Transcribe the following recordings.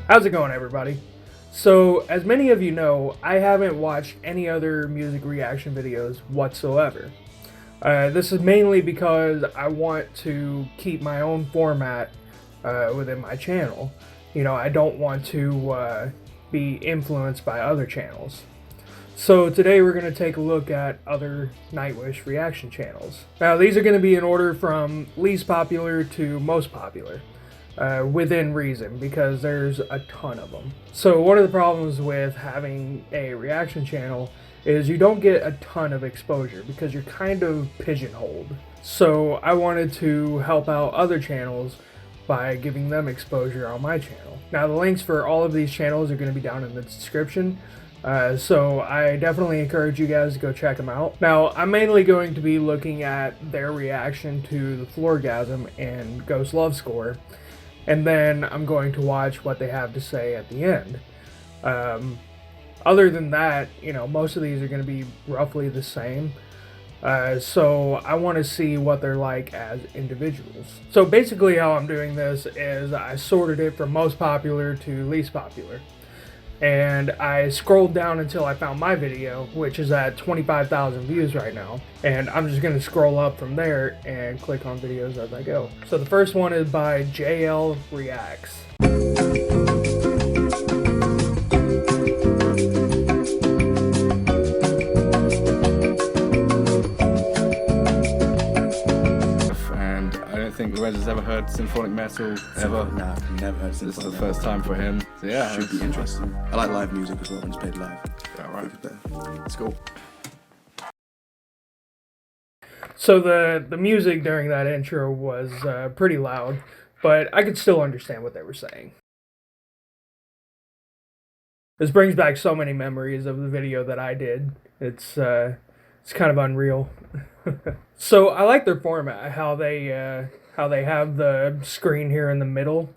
How's it going, everybody? So, as many of you know, I haven't watched any other music reaction videos whatsoever. This is mainly because I want to keep my own format within my channel. You know, I don't want to be influenced by other channels. So today we're going to take a look at other Nightwish reaction channels. Now these are going to be in order from least popular to most popular. Within reason, because there's a ton of them. So one of the problems with having a reaction channel is you don't get a ton of exposure because you're kind of pigeonholed. So I wanted to help out other channels by giving them exposure on my channel. Now the links for all of these channels are going to be down in the description. So I definitely encourage you guys to go check them out. Now, I'm mainly going to be looking at their reaction to the Floorgasm and Ghost Love Score, and then I'm going to watch what they have to say at the end. Other than that, you know, most of these are going to be roughly the same. So I want to see what they're like as individuals. So basically how I'm doing this is I sorted it from most popular to least popular. And I scrolled down until I found my video, which is at 25,000 views right now. And I'm just going to scroll up from there and click on videos as I go. So the first one is by JL Reacts. And I don't think Lorenz has ever heard symphonic metal ever. No, I've never heard This is the symphonic first time for him. So yeah, Should be interesting. I like live music as well when it's played live. Yeah, right. It's cool. So the music during that intro was pretty loud, but I could still understand what they were saying. This brings back so many memories of the video that I did. It's kind of unreal. So I like their format, how they have the screen here in the middle,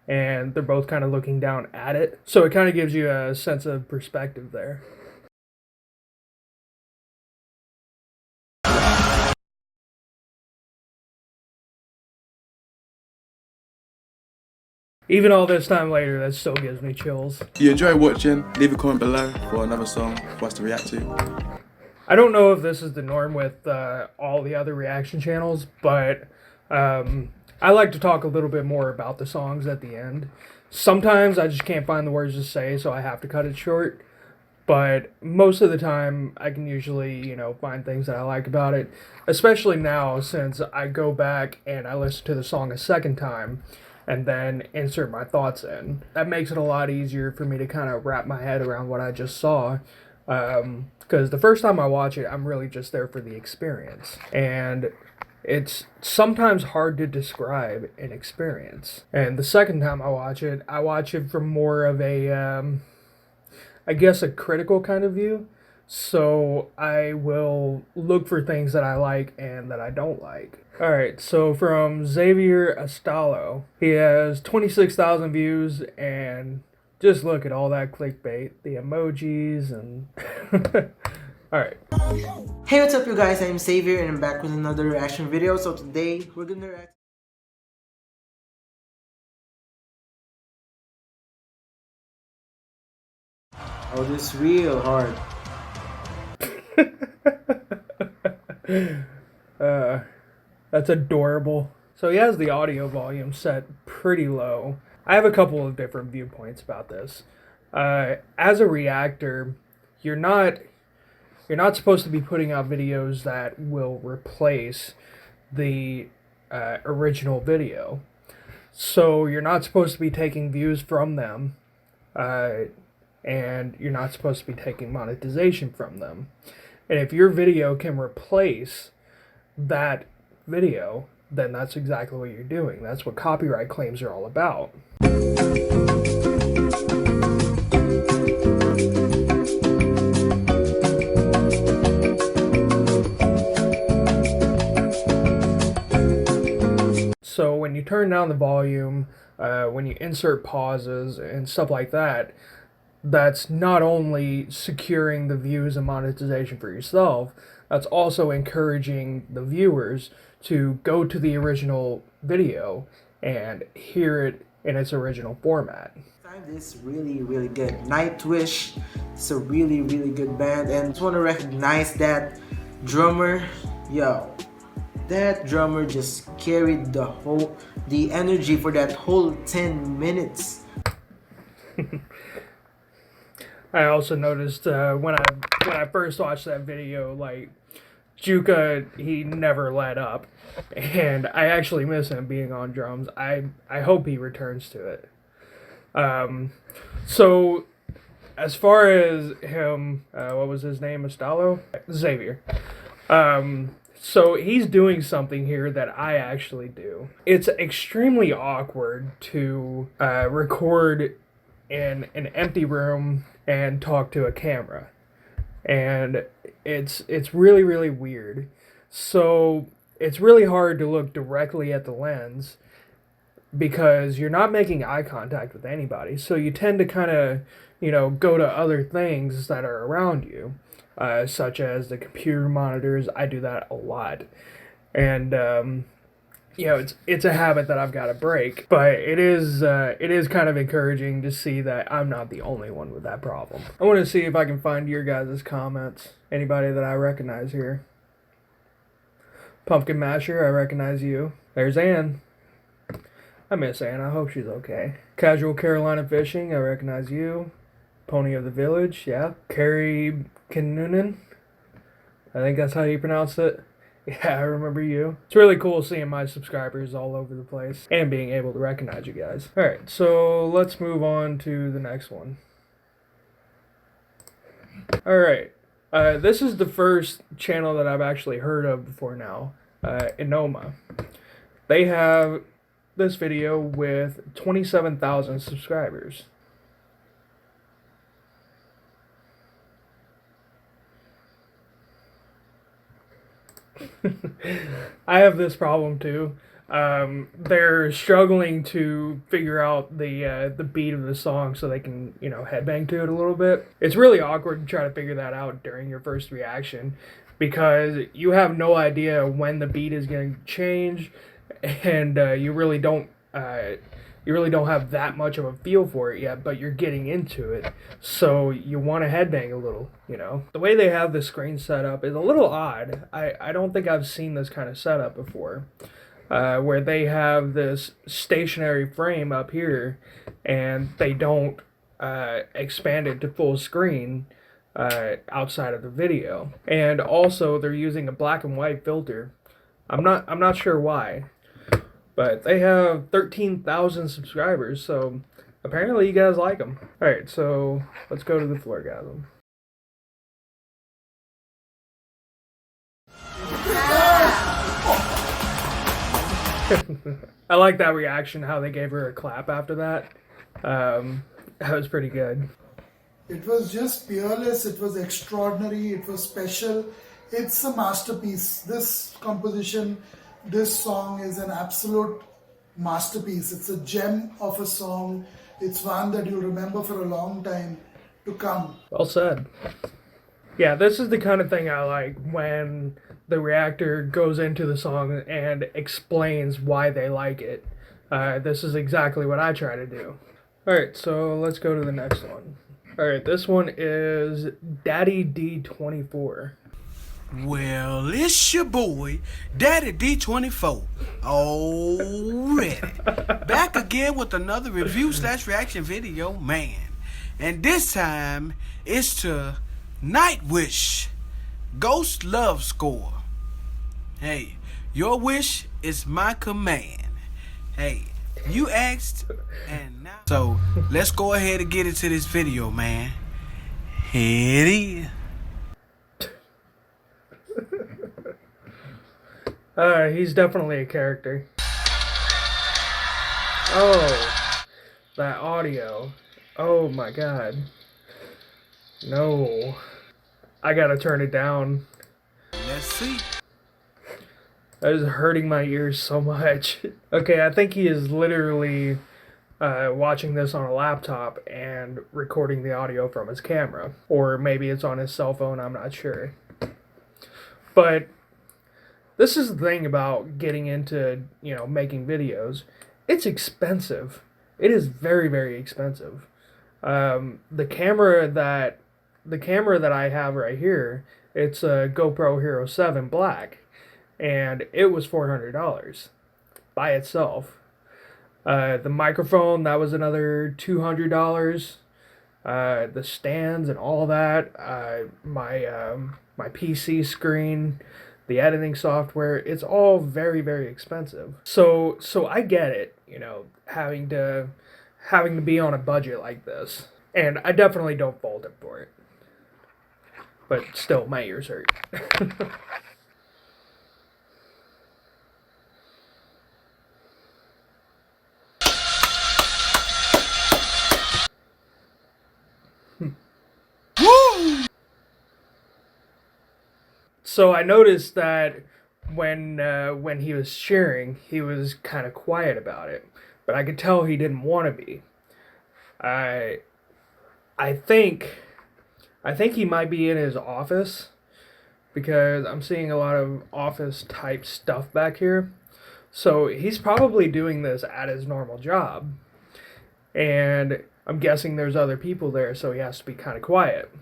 and they're both kind of looking down at it. So it kind of gives you a sense of perspective there. Even all this time later, that still gives me chills. If you enjoy watching, leave a comment below for another song for us to react to. I don't know if this is the norm with all the other reaction channels, but I like to talk a little bit more about the songs at the end. Sometimes I just can't find the words to say, so I have to cut it short. But most of the time, I can usually, you know, find things that I like about it. Especially now, since I go back and I listen to the song a second time and then insert my thoughts in. That makes it a lot easier for me to kind of wrap my head around what I just saw. Because the first time I watch it, I'm really just there for the experience. And it's sometimes hard to describe an experience. And the second time I watch it from more of a, I guess, a critical kind of view. So I will look for things that I like and that I don't like. Alright, so from Xavier Astalo, he has 26,000 views, and just look at all that clickbait, the emojis, and... Alright. Hey, what's up you guys, I'm Xavier and I'm back with another reaction video. So today, we're gonna react. Oh, this is real hard. That's adorable. So he has the audio volume set pretty low. I have a couple of different viewpoints about this. As a reactor, you're not supposed to be putting out videos that will replace the original video. So you're not supposed to be taking views from them, and you're not supposed to be taking monetization from them. And if your video can replace that video, then that's exactly what you're doing. That's what copyright claims are all about. So when you turn down the volume, when you insert pauses and stuff like that, that's not only securing the views and monetization for yourself, that's also encouraging the viewers to go to the original video and hear it in its original format. This is really good. Nightwish is a really good band, and I just want to recognize that drummer. Yo, that drummer just carried the energy for that whole 10 minutes. I also noticed when I first watched that video, like, Juka, he never let up, and I actually miss him being on drums. I hope he returns to it. So as far as him, what was his name? Estalo? Xavier. So he's doing something here that I actually do. It's extremely awkward to record in an empty room and talk to a camera. And it's really weird. So it's really hard to look directly at the lens because you're not making eye contact with anybody. So you tend to kind of, go to other things that are around you, such as the computer monitors. I do that a lot. And, it's a habit that I've got to break. But it is kind of encouraging to see that I'm not the only one with that problem. I want to see if I can find your guys' comments. Anybody that I recognize here. Pumpkin Masher, I recognize you. There's Ann. I miss Ann. I hope she's okay. Casual Carolina Fishing, I recognize you. Pony of the Village, yeah. Carrie Kinnunen, I think that's how you pronounce it. Yeah, I remember you. It's really cool seeing my subscribers all over the place and being able to recognize you guys. Alright, so let's move on to the next one. Alright, this is the first channel that I've actually heard of before now. Anomaly. They have this video with 27,000 subscribers. I have this problem too. They're struggling to figure out the beat of the song so they can, headbang to it a little bit. It's really awkward to try to figure that out during your first reaction because you have no idea when the beat is going to change, and you really don't have that much of a feel for it yet, but you're getting into it, so you want to headbang a little, The way they have the screen set up is a little odd. I don't think I've seen this kind of setup before, where they have this stationary frame up here, and they don't expand it to full screen outside of the video. And also, they're using a black and white filter. I'm not sure why. But they have 13,000 subscribers, so apparently you guys like them. Alright, so let's go to the Florgasm. I like that reaction, how they gave her a clap after that. That was pretty good. It was just peerless, it was extraordinary, it was special. It's a masterpiece. This composition, this song is an absolute masterpiece. It's a gem of a song. It's one that you'll remember for a long time to come. Well said. Yeah, this is the kind of thing I like, when the reactor goes into the song and explains why they like it. This is exactly what I try to do. Alright, so let's go to the next one. Alright, this one is Daddy D24. Well, it's your boy, Daddy D24, already back again with another review/reaction video, man. And this time, it's to Nightwish, Ghost Love Score. Hey, your wish is my command. Hey, you asked, and now. So, let's go ahead and get into this video, man. Here it is. He's definitely a character. Oh, that audio. Oh my god. No. I gotta turn it down. Let's see. That is hurting my ears so much. Okay, I think he is literally watching this on a laptop and recording the audio from his camera. Or maybe it's on his cell phone, I'm not sure. But this is the thing about getting into, making videos. It's expensive. it is very, very expensive. The camera that I have right here, it's a GoPro Hero 7 Black, and it was $400 by itself. The microphone, that was another $200. The stands and all that. My PC screen, the editing software, it's all very, very expensive. So I get it, you know, having to be on a budget like this. And I definitely don't fault him for it. But still, my ears hurt. So I noticed that when he was sharing, he was kind of quiet about it, but I could tell he didn't want to be. I think he might be in his office because I'm seeing a lot of office type stuff back here. So he's probably doing this at his normal job, and I'm guessing there's other people there, so he has to be kind of quiet.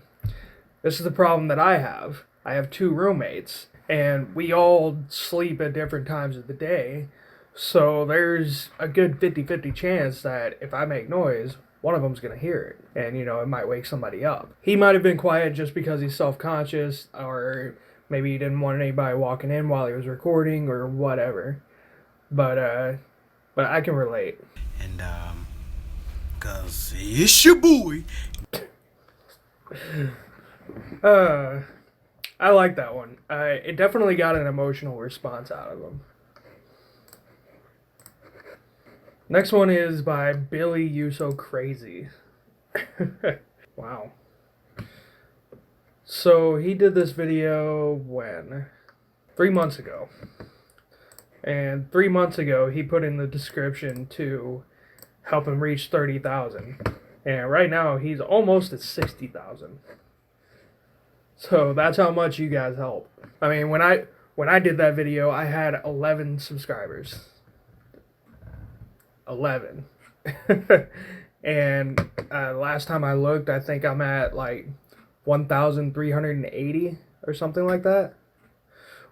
This is the problem that I have. I have 2 roommates, and we all sleep at different times of the day, so there's a good 50-50 chance that if I make noise, one of them's going to hear it, and, you know, it might wake somebody up. He might have been quiet just because he's self-conscious, or maybe he didn't want anybody walking in while he was recording, or whatever, but I can relate. And, cause it's your boy. I like that one. It definitely got an emotional response out of him. Next one is by Billy You So Crazy. Wow. So he did this video when? 3 months ago. And 3 months ago he put in the description to help him reach 30,000. And right now he's almost at 60,000. So that's how much you guys help. I mean, when I did that video, I had 11 subscribers. 11. And last time I looked, I think I'm at like 1,380 or something like that.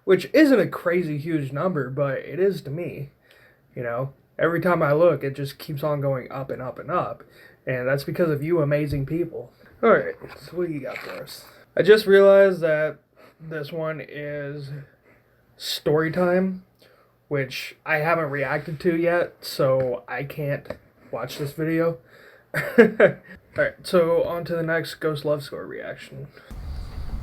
Which isn't a crazy huge number, but it is to me. You know, every time I look, it just keeps on going up and up and up. And that's because of you amazing people. Alright, so what do you got for us? I just realized that this one is story time, which I haven't reacted to yet, so I can't watch this video. Alright, so on to the next Ghost Love Score reaction.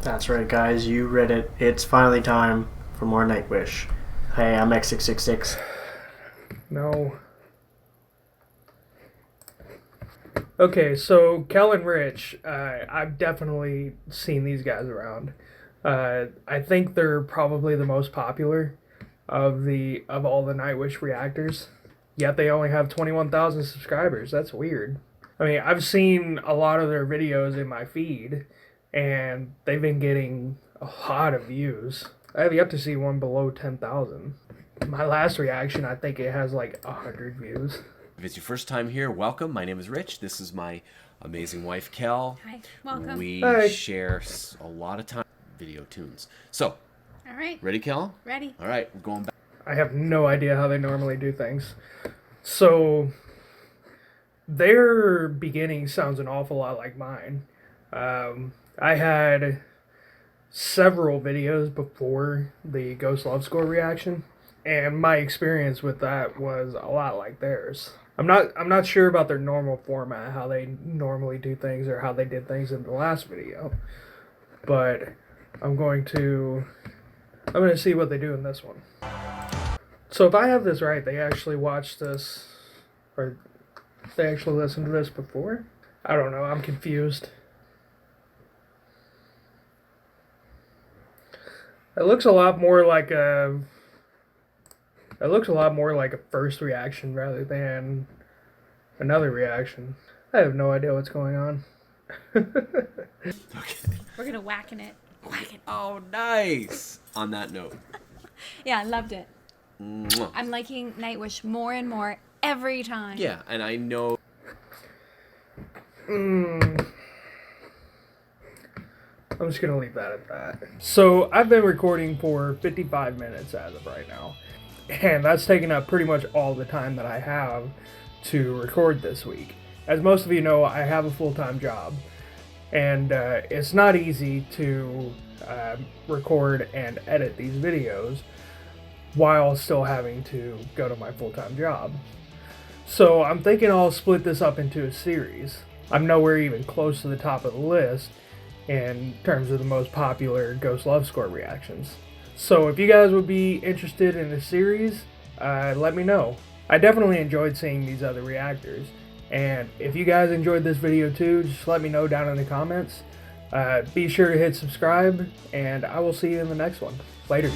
That's right, guys, you read it. It's finally time for more Nightwish. Hey, I'm X666. No. Okay, so kel-n-rich, I've definitely seen these guys around. I think they're probably the most popular of all the Nightwish reactors. Yet they only have 21,000 subscribers. That's weird. I mean, I've seen a lot of their videos in my feed, and they've been getting a lot of views. I have yet to see one below 10,000. My last reaction, I think it has like 100 views. If it's your first time here, welcome. My name is Rich. This is my amazing wife, Kel. Hi, welcome. We Hi. share a lot of time video tunes. So, All right, ready, Kel? ready. All right, we're going back. I have no idea how they normally do things. So, their beginning sounds an awful lot like mine. I had several videos before the Ghost Love Score reaction, and my experience with that was a lot like theirs. I'm not sure about their normal format, how they normally do things, or how they did things in the last video, but I'm going to see what they do in this one. So if I have this right, they actually watched this, or they actually listened to this before? I don't know, I'm confused. It looks a lot more like a first reaction rather than another reaction. I have no idea what's going on. Okay. We're gonna whacken it. Whack it. Oh, nice. On that note. Yeah, I loved it. Mwah. I'm liking Nightwish more and more every time. Yeah, and I know. I'm just gonna leave that at that. So I've been recording for 55 minutes as of right now, and that's taken up pretty much all the time that I have to record this week. As most of you know, I have a full-time job, and it's not easy to record and edit these videos while still having to go to my full-time job. So I'm thinking I'll split this up into a series. I'm nowhere even close to the top of the list in terms of the most popular Ghost Love Score reactions. So if you guys would be interested in a series, let me know. I definitely enjoyed seeing these other reactors, and if you guys enjoyed this video too, just let me know down in the comments. Be sure to hit subscribe, and I will see you in the next one. Later.